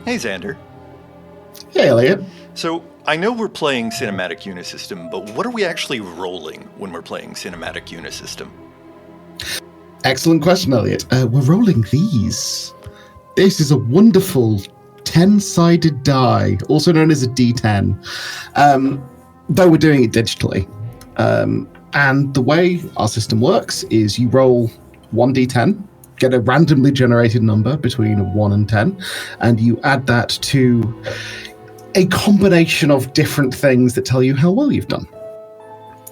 Hey, Xander. Hey, Elliot. So, I know we're playing Cinematic Unisystem, but what are we actually rolling when we're playing Cinematic Unisystem? Excellent question, Elliot. We're rolling these. This is a wonderful 10-sided die, also known as a D10, though we're doing it digitally. And the way our system works is you roll 1d10, get a randomly generated number between 1 and 10, and you add that to a combination of different things that tell you how well you've done.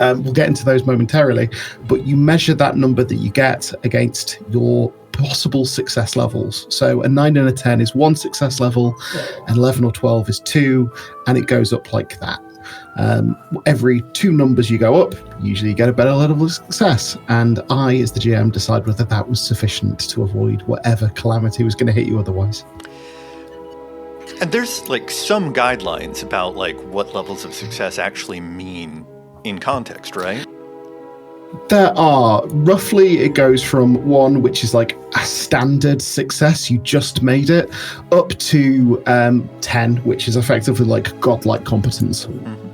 We'll get into those momentarily, but you measure that number that you get against your possible success levels. So a 9 and a 10 is 1 success level, an 11 or 12 is 2, and it goes up like that. Every 2 numbers you go up, usually you get a better level of success. And I, as the GM, decide whether that was sufficient to avoid whatever calamity was going to hit you otherwise. And there's some guidelines about what levels of success actually mean in context, right? There are. Roughly, it goes from 1, which is a standard success, you just made it, up to 10, which is effectively godlike competence. Mm-hmm.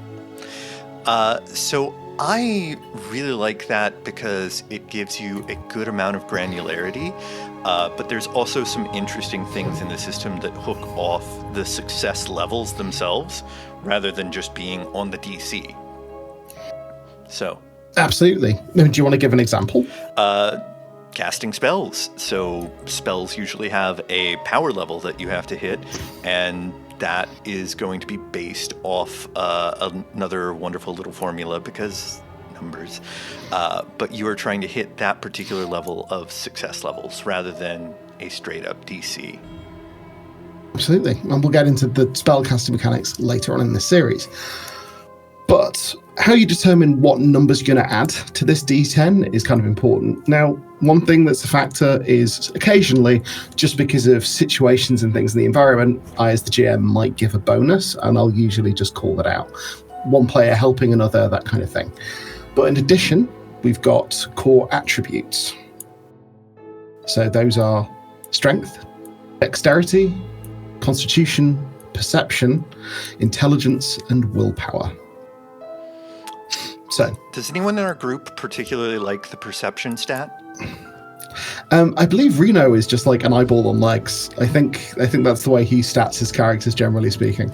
So I really like that because it gives you a good amount of granularity, but there's also some interesting things in the system that hook off the success levels themselves rather than just being on the DC. So... Absolutely. Do you want to give an example? Casting spells. So spells usually have a power level that you have to hit, and that is going to be based off another wonderful little formula because numbers. But you are trying to hit that particular level of success levels rather than a straight up DC. Absolutely. And we'll get into the spell casting mechanics later on in this series. But how you determine what numbers you're going to add to this D10 is kind of important. Now, one thing that's a factor is occasionally, just because of situations and things in the environment, I, as the GM, might give a bonus, and I'll usually just call that out. One player helping another, that kind of thing. But in addition, we've got core attributes. So those are strength, dexterity, constitution, perception, intelligence, and willpower. So, does anyone in our group particularly like the perception stat? I believe Reno is just like an eyeball on legs. I think that's the way he stats his characters, generally speaking.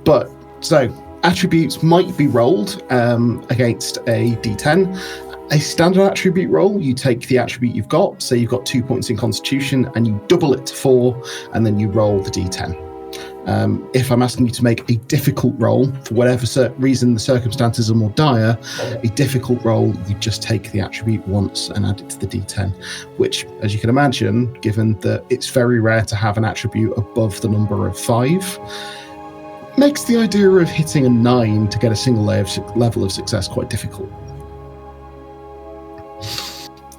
But so attributes might be rolled against a D10. A standard attribute roll, you take the attribute you've got. Say you've got 2 points in Constitution, and you double it to 4, and then you roll the D10. If I'm asking you to make a difficult roll, for whatever reason the circumstances are more dire, a difficult roll, you just take the attribute once and add it to the D10, which, as you can imagine, given that it's very rare to have an attribute above the number of 5, makes the idea of hitting a 9 to get a single level of success quite difficult.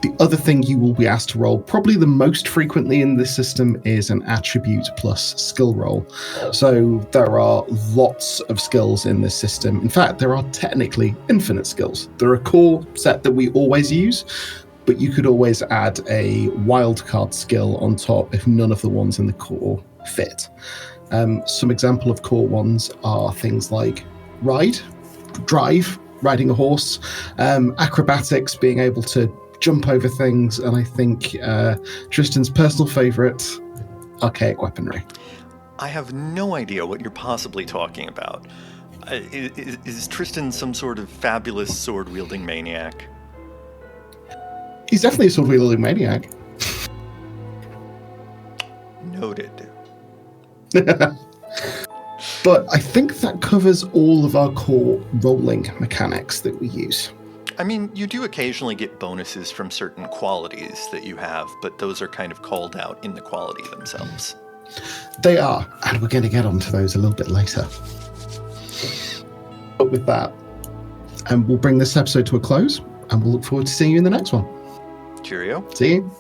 The other thing you will be asked to roll, probably the most frequently in this system, is an attribute plus skill roll. So there are lots of skills in this system. In fact, there are technically infinite skills. There are a core set that we always use, but you could always add a wildcard skill on top if none of the ones in the core fit. Some example of core ones are things like drive, riding a horse, acrobatics, being able to jump over things, and I think Tristan's personal favourite, archaic weaponry. I have no idea what you're possibly talking about. Is Tristan some sort of fabulous sword-wielding maniac? He's definitely a sword-wielding maniac. Noted. But I think that covers all of our core rolling mechanics that we use. I mean, you do occasionally get bonuses from certain qualities that you have, but those are kind of called out in the quality themselves. They are, and we're going to get onto those a little bit later. But with that, we'll bring this episode to a close, and we'll look forward to seeing you in the next one. Cheerio. See you.